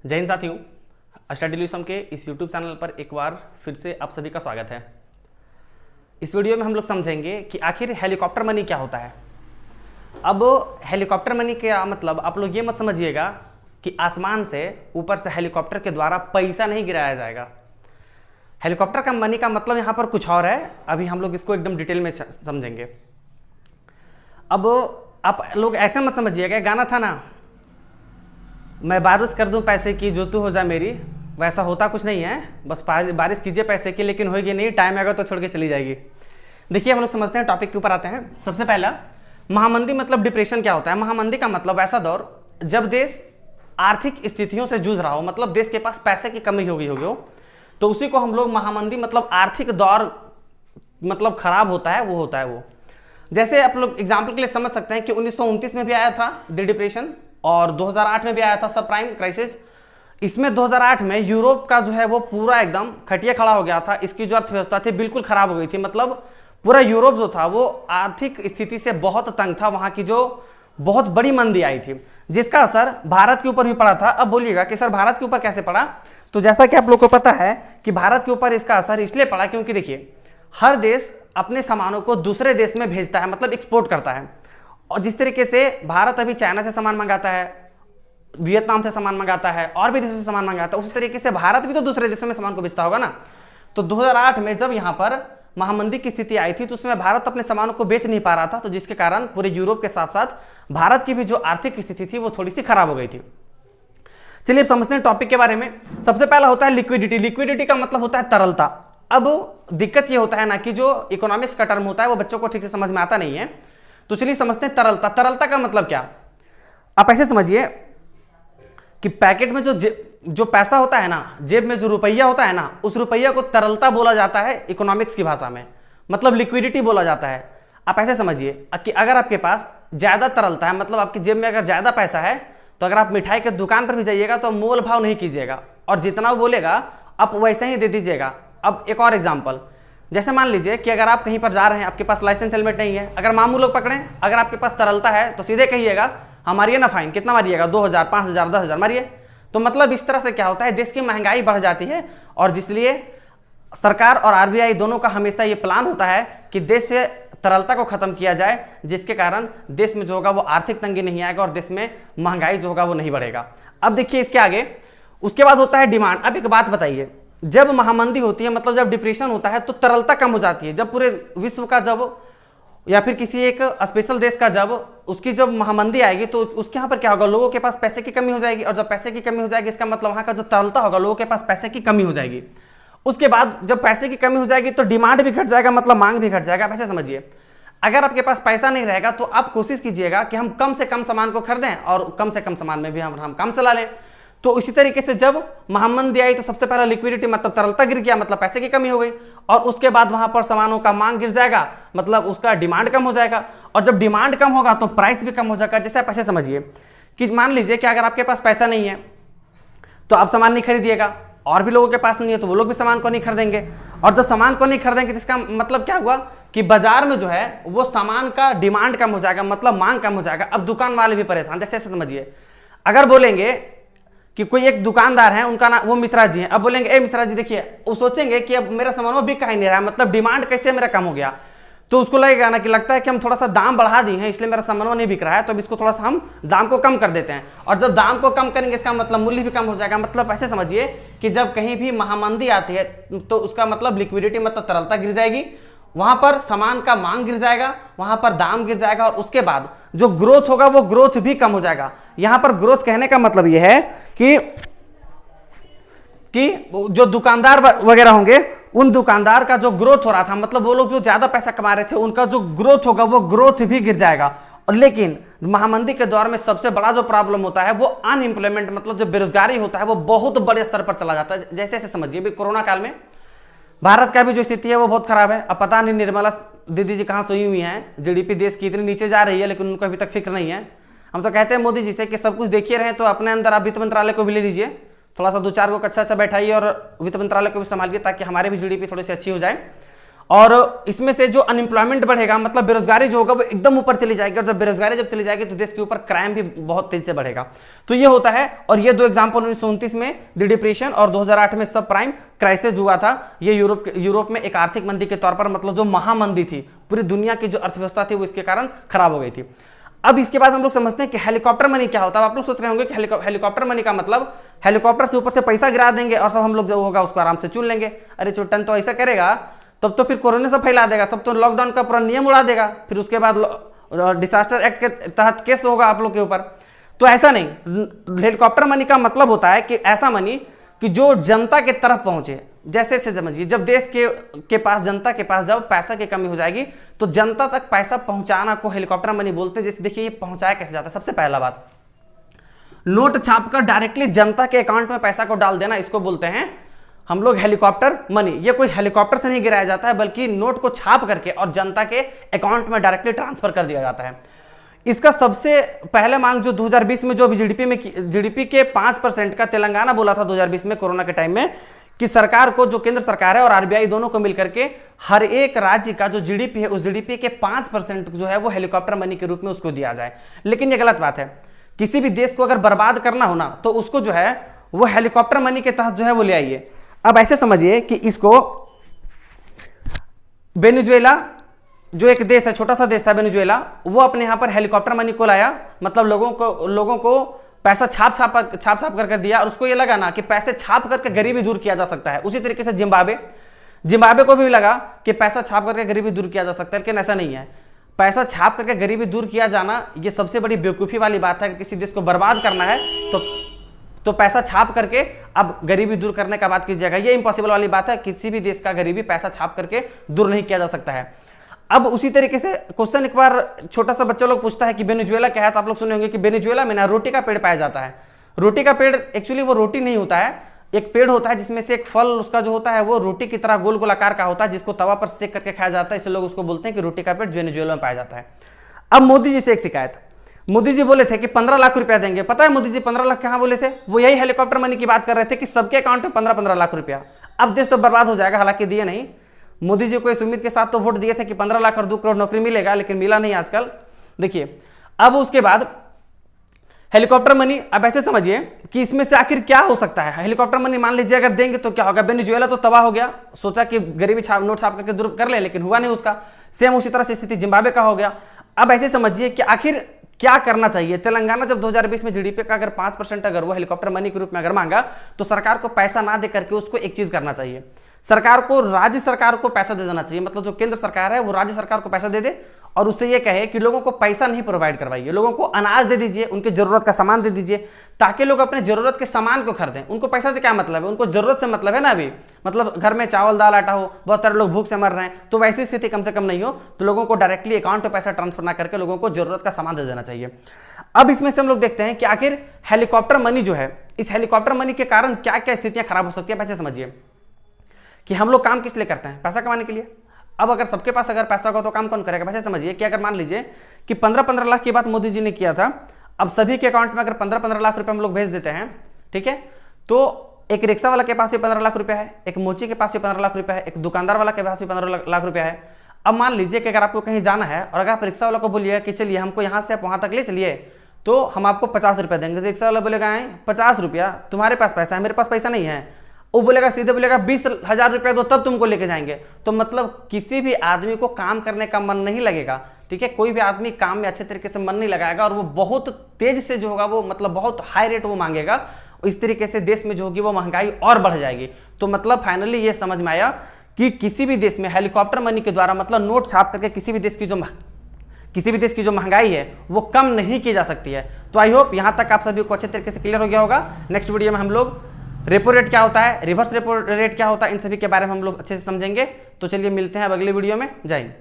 जय हिंद साथियों, स्टडी ल्यूसम के इस यूट्यूब चैनल पर एक बार फिर से आप सभी का स्वागत है। इस वीडियो में हम लोग समझेंगे कि आखिर हेलीकॉप्टर मनी क्या होता है। अब हेलीकॉप्टर मनी का मतलब आप लोग ये मत समझिएगा कि आसमान से ऊपर से हेलीकॉप्टर के द्वारा पैसा नहीं गिराया जाएगा। हेलीकॉप्टर का मनी का मतलब यहाँ पर कुछ और है। अभी हम लोग इसको एकदम डिटेल में समझेंगे। अब आप लोग ऐसे मत समझिएगा, गाना था ना, मैं बारिश कर दूं पैसे की जो तू हो जा मेरी, वैसा होता कुछ नहीं है। बस बारिश कीजिए पैसे की, लेकिन होगी नहीं, टाइम आएगा तो छोड़ के चली जाएगी। देखिए हम लोग समझते हैं, टॉपिक के ऊपर आते हैं। सबसे पहला, महामंदी मतलब डिप्रेशन क्या होता है। महामंदी का मतलब ऐसा दौर जब देश आर्थिक स्थितियों से जूझ रहा हो, मतलब देश के पास पैसे की कमी हो गई हो, तो उसी को हम लोग महामंदी मतलब आर्थिक दौर मतलब खराब होता है, वो होता है वो। जैसे आप लोग एग्जाम्पल के लिए समझ सकते हैं कि 1929 में भी आया था द डिप्रेशन, और 2008 में भी आया था सब प्राइम क्राइसिस। इसमें 2008 में यूरोप का जो है वो पूरा एकदम खटिया खड़ा हो गया था। इसकी जो अर्थव्यवस्था थी बिल्कुल खराब हो गई थी। मतलब पूरा यूरोप जो था वो आर्थिक स्थिति से बहुत तंग था। वहां की जो बहुत बड़ी मंदी आई थी, जिसका असर भारत के ऊपर भी पड़ा था। अब बोलिएगा कि सर भारत के ऊपर कैसे पड़ा, तो जैसा कि आप लोग को पता है कि भारत के ऊपर इसका असर इसलिए पड़ा क्योंकि देखिए, हर देश अपने सामानों को दूसरे देश में भेजता है, मतलब एक्सपोर्ट करता है। और जिस तरीके से भारत अभी चाइना से सामान मंगाता है, वियतनाम से सामान मंगाता है, और भी देशों से सामान मंगाता है, उसी तरीके से भारत भी तो दूसरे देशों में सामान को बेचता होगा ना। तो 2008 में जब यहाँ पर महामंदी की स्थिति आई थी, तो उसमें भारत अपने सामानों को बेच नहीं पा रहा था, तो जिसके कारण पूरे यूरोप के साथ साथ भारत की भी जो आर्थिक स्थिति थी वो थोड़ी सी खराब हो गई थी। चलिए समझते हैं टॉपिक के बारे में। सबसे पहला होता है लिक्विडिटी। लिक्विडिटी का मतलब होता है तरलता। अब दिक्कत ये होता है ना कि जो इकोनॉमिक्स का टर्म होता है वो बच्चों को ठीक से समझ में आता नहीं है, तो चलिए समझते हैं तरलता। तरलता का मतलब क्या, आप ऐसे समझिए कि पैकेट में जो पैसा होता है ना, जेब में जो रुपया होता है ना, उस रुपया को तरलता बोला जाता है इकोनॉमिक्स की भाषा में, मतलब लिक्विडिटी बोला जाता है। आप ऐसे समझिए कि अगर आपके पास ज्यादा तरलता है, मतलब आपकी जेब में अगर ज्यादा पैसा है, तो अगर आप मिठाई के दुकान पर भी जाइएगा तो मोल भाव नहीं कीजिएगा, और जितना वो बोलेगा आप वैसे ही दे दीजिएगा। अब एक और एग्जाम्पल, जैसे मान लीजिए कि अगर आप कहीं पर जा रहे हैं, आपके पास लाइसेंस हेलमेट नहीं है, अगर मामू लोग पकड़ें, अगर आपके पास तरलता है तो सीधे कहिएगा हम मारिए ना फाइन। कितना मारिएगा, 2000, 5000, 10,000 मारिए। तो मतलब इस तरह से क्या होता है, देश की महंगाई बढ़ जाती है, और जिसलिए सरकार और आरबीआई दोनों का हमेशा ये प्लान होता है कि देश से तरलता को खत्म किया जाए, जिसके कारण देश में जो होगा वो आर्थिक तंगी नहीं आएगा और देश में महंगाई जो होगा वो नहीं बढ़ेगा। अब देखिए इसके आगे, उसके बाद होता है डिमांड। अब एक बात बताइए, जब महामंदी होती है, मतलब जब डिप्रेशन होता है, तो तरलता कम हो जाती है। जब पूरे विश्व का जब या फिर किसी एक स्पेशल देश का जब उसकी जब महामंदी आएगी, तो उसके यहाँ पर क्या होगा, लोगों के पास पैसे की कमी हो जाएगी, और जब पैसे की कमी हो जाएगी इसका मतलब वहाँ का जो तरलता होगा, लोगों के पास पैसे की कमी हो जाएगी। उसके बाद जब पैसे की कमी हो जाएगी तो डिमांड भी घट जाएगा, मतलब मांग भी घट जाएगा। आप ऐसे समझिए, अगर आपके पास पैसा नहीं रहेगा तो आप कोशिश कीजिएगा कि हम कम से कम सामान को खरीदें, और कम से कम सामान में भी हम काम चला लें। तो इसी तरीके से जब महामंदी आई तो सबसे पहला लिक्विडिटी मतलब तरलता गिर गया, मतलब पैसे की कमी हो गई, और उसके बाद वहां पर सामानों का मांग गिर जाएगा, मतलब उसका डिमांड कम हो जाएगा, और जब डिमांड कम होगा तो प्राइस भी कम हो जाएगा। जैसे आप ऐसे समझिए कि मान लीजिए कि अगर आपके पास पैसा नहीं है तो आप सामान नहीं खरीदिएगा, और भी लोगों के पास नहीं है तो वो लोग भी सामान को नहीं खरीदेंगे, और जब सामान को नहीं खरीदेंगे तो इसका मतलब क्या हुआ कि बाजार में जो है वो सामान का डिमांड कम हो जाएगा, मतलब मांग कम हो जाएगा। अब दुकान वाले भी परेशान। जैसे ऐसे समझिए, अगर बोलेंगे कि कोई एक दुकानदार है, उनका नाम वो मिश्रा जी हैं, अब बोलेंगे ए मिश्रा जी देखिए, वो सोचेंगे कि अब मेरा सामान वो बिक कहीं नहीं रहा है, मतलब डिमांड कैसे मेरा कम हो गया, तो उसको लगेगा ना कि लगता है कि हम थोड़ा सा दाम बढ़ा दिए हैं इसलिए मेरा सामान नहीं बिक रहा है, तो अब इसको थोड़ा सा हम दाम को कम कर देते हैं, और जब दाम को कम करेंगे इसका मतलब मूल्य भी कम हो जाएगा। मतलब ऐसे समझिए कि जब कहीं भी महामंदी आती है तो उसका मतलब लिक्विडिटी मतलब तरलता गिर जाएगी, वहां पर सामान का मांग गिर जाएगा, वहां पर दाम गिर जाएगा, और उसके बाद जो ग्रोथ होगा वो ग्रोथ भी कम हो जाएगा। यहां पर ग्रोथ कहने का मतलब यह है कि जो दुकानदार वगैरह होंगे, उन दुकानदार का जो ग्रोथ हो रहा था, मतलब वो लोग जो ज्यादा पैसा कमा रहे थे, उनका जो ग्रोथ होगा वो ग्रोथ भी गिर जाएगा। और लेकिन महामंदी के दौर में सबसे बड़ा जो प्रॉब्लम होता है वो अनएम्प्लॉयमेंट, मतलब जो बेरोजगारी होता है वो बहुत बड़े स्तर पर चला जाता है। जैसे ऐसे समझिए, भी कोरोना काल में भारत का भी जो स्थिति है वो बहुत खराब है। अब पता नहीं निर्मला दीदी जी कहाँ सोई हुई हैं, जीडीपी देश की इतनी नीचे जा रही है, लेकिन उनको अभी तक फिक्र नहीं है। हम तो कहते हैं मोदी जी से कि सब कुछ देखिए रहे, तो अपने अंदर आप वित्त मंत्रालय को भी ले लीजिए, थोड़ा सा 2-4 को अच्छा बैठाइए और वित्त मंत्रालय को भी संभालिए, ताकि हमारे भी जीडीपी थोड़ी सी अच्छी हो जाए। और इसमें से जो अनएम्प्लॉयमेंट बढ़ेगा, मतलब बेरोजगारी जो होगा वो एकदम ऊपर चली जाएगी, और जब बेरोजगारी जब चली जाएगी तो देश के ऊपर क्राइम भी बहुत तेजी से बढ़ेगा। तो ये होता है। और ये दो एग्जाम्पल 1929 में द डिप्रेशन और 2008 में सब प्राइम क्राइसिस हुआ था। ये यूरोप में एक आर्थिक मंदी के तौर पर, मतलब जो महामंदी थी, पूरी दुनिया की जो अर्थव्यवस्था थी वो इसके कारण खराब हो गई थी। अब इसके बाद हम लोग समझते हैं कि हेलीकॉप्टर मनी क्या होता है। आप लोग सोच रहे होंगे कि हेलीकॉप्टर मनी का मतलब हेलीकॉप्टर से ऊपर से पैसा गिरा देंगे और सब हम लोग जो होगा उसको आराम से चुन लेंगे। अरे चोटन तो ऐसा करेगा तब तो फिर कोरोना सब फैला देगा, सब तो लॉकडाउन का पूरा नियम उड़ा देगा, फिर उसके बाद डिजास्टर एक्ट के तहत केस होगा आप लोग के ऊपर। तो ऐसा नहीं। हेलीकॉप्टर मनी का मतलब होता है कि ऐसा मनी कि जो जनता के तरफ पहुंचे। जैसे से समझिए, जब देश के पास, जनता के पास जब पैसा की कमी हो जाएगी तो जनता तक पैसा पहुंचाना को हेलीकॉप्टर मनी बोलते हैं। जैसे देखिए ये पहुंचाया कैसे जाता है। सबसे पहला बात, नोट छापकर डायरेक्टली जनता के अकाउंट में पैसा को डाल देना, इसको बोलते हैं हम लोग हेलीकॉप्टर मनी। ये कोई हेलीकॉप्टर से नहीं गिराया जाता है, बल्कि नोट को छाप करके और जनता के अकाउंट में डायरेक्टली ट्रांसफर कर दिया जाता है। इसका सबसे पहले मांग जो 2020 में जो जीडीपी के 5% का तेलंगाना बोला था 2020 में कोरोना के टाइम में, कि सरकार को, जो केंद्र सरकार है और आरबीआई दोनों को मिलकर के हर एक राज्य का जो जीडीपी है उस जीडीपी के 5% जो है वो हेलीकॉप्टर मनी के रूप में उसको दिया जाए। लेकिन ये गलत बात है। किसी भी देश को अगर बर्बाद करना हो ना तो उसको जो है वो हेलीकॉप्टर मनी के तहत जो है वो ले आइए। अब ऐसे समझिए कि इसको वेनेजुएला जो एक देश है, छोटा सा देश था वेनेजुएला, वो अपने यहां पर हेलीकॉप्टर मनी को लाया, मतलब लोगों को पैसा छाप करके दिया, और उसको ये लगा ना कि पैसे छाप करके गरीबी दूर किया जा सकता है। उसी तरीके से जिम्बाब्वे को भी लगा कि पैसा छाप करके गरीबी दूर किया जा सकता है, लेकिन ऐसा नहीं है। पैसा छाप करके गरीबी दूर किया जाना ये सबसे बड़ी बेवकूफ़ी वाली बात है। कि किसी देश को बर्बाद करना है तो पैसा छाप करके अब गरीबी दूर करने का बात कीजिएगा, ये इम्पॉसिबल वाली बात है। किसी भी देश का गरीबी पैसा छाप करके दूर नहीं किया जा सकता है। अब उसी तरीके से क्वेश्चन एक बार छोटा सा बच्चा लोग पूछता है कि वेनेजुएला क्या है, तो आप लोग सुने होंगे कि वेनेजुएला में ना रोटी का पेड़ पाया जाता है। रोटी का पेड़ एक्चुअली वो रोटी नहीं होता है, एक पेड़ होता है जिसमें से एक फल उसका जो होता है वो रोटी की तरह गोल गोल आकार का होता है, जिसको तवा पर सेक करके खाया जाता है। इसलिए लोग उसको बोलते हैं कि रोटी का पेड़ वेनेजुएला में पाया जाता है। अब मोदी जी से एक शिकायत, मोदी जी बोले थे कि 15 लाख रुपया देंगे। पता है मोदी जी 15 लाख कहां बोले थे? वो यही हेलीकॉप्टर मनी की बात कर रहे थे कि सबके अकाउंट में 15-15 लाख रुपया। अब देश तो बर्बाद हो जाएगा, हालांकि दिए नहीं। मोदी जी को इस उम्मीद के साथ तो वोट दिए थे कि 15 लाख और 2 करोड़ नौकरी मिलेगा, लेकिन मिला नहीं आजकल। देखिए अब उसके बाद हेलीकॉप्टर मनी, अब ऐसे समझिए कि इसमें से आखिर क्या हो सकता है। हेलीकॉप्टर मनी मान लीजिए अगर देंगे तो क्या होगा? वेनेजुएला तो तबाह हो गया, सोचा कि गरीबी नोट छाप करके दूर कर ले, लेकिन हुआ नहीं उसका। सेम उसी तरह से स्थिति जिम्बाब्वे का हो गया। अब ऐसे समझिए कि आखिर क्या करना चाहिए। तेलंगाना जब 2020 में जीडीपी का अगर 5% अगर वो हेलीकॉप्टर मनी के रूप में अगर मांगा, तो सरकार को पैसा ना दे करके उसको एक चीज करना चाहिए। सरकार को राज्य सरकार को पैसा दे देना चाहिए। मतलब जो केंद्र सरकार है वो राज्य सरकार को पैसा दे दे और उससे ये कहे कि लोगों को पैसा नहीं प्रोवाइड करवाइए, लोगों को अनाज दे दीजिए, उनकी जरूरत का सामान दे दीजिए, ताकि लोग अपने जरूरत के सामान को खरीदें। उनको पैसा से क्या मतलब है? उनको जरूरत से मतलब है ना। अभी मतलब घर में चावल दाल आटा हो, बहुत सारे लोग भूख से मर रहे हैं, तो वैसी स्थिति कम से कम नहीं हो, तो लोगों को डायरेक्टली अकाउंट में पैसा ट्रांसफर ना करके लोगों को जरूरत का सामान दे देना चाहिए। अब इसमें से हम लोग देखते हैं कि आखिर हेलीकॉप्टर मनी जो है, इस हेलीकॉप्टर मनी के कारण क्या क्या स्थितियां खराब हो सकती है। पैसे समझिए कि हम लोग काम किस लिए करते हैं? पैसा कमाने के लिए। अब अगर सबके पास अगर पैसा होगा तो काम कौन करेगा? पैसे समझिए कि अगर मान लीजिए कि 15-15 लाख की बात मोदी जी ने किया था, अब सभी के अकाउंट में अगर 15-15 लाख रुपए हम लोग भेज देते हैं, ठीक है, तो एक रिक्शा वाला के पास भी 15 लाख रुपया है, एक मोची के पास भी 15 लाख रुपया है, एक दुकानदार वाला के पास भी 15 लाख रुपया है। अब मान लीजिए कि अगर आपको कहीं जाना है और अगर आप रिक्शा वाला को बोलिए कि चलिए हमको यहाँ से आप वहाँ तक ले चलिए, तो हम आपको 50 रुपया देंगे। रिक्शा वाला बोलेगा 50 रुपया, तुम्हारे पास पैसा है, मेरे पास पैसा नहीं है। वो बोलेगा, सीधे बोलेगा 20,000 रुपया दो तब तुमको लेके जाएंगे। तो मतलब किसी भी आदमी को काम करने का मन नहीं लगेगा, ठीक है। कोई भी आदमी काम में अच्छे तरीके से मन नहीं लगाएगा और वो बहुत तेज से जो होगा वो मतलब बहुत हाई रेट वो मांगेगा। इस तरीके से देश में जो होगी वो महंगाई और बढ़ जाएगी। तो मतलब फाइनली ये समझ में आया कि किसी भी देश में हेलीकॉप्टर मनी के द्वारा मतलब नोट छाप करके किसी भी देश की जो महंगाई है वो कम नहीं की जा सकती है। तो आई होप यहाँ तक आप सभी को अच्छे तरीके से क्लियर हो गया होगा। नेक्स्ट वीडियो में हम लोग रेपो रेट क्या होता है, रिवर्स रेपो रेट क्या होता है, इन सभी के बारे में हम लोग अच्छे से समझेंगे। तो चलिए मिलते हैं अब अगले वीडियो में। जय हिंद।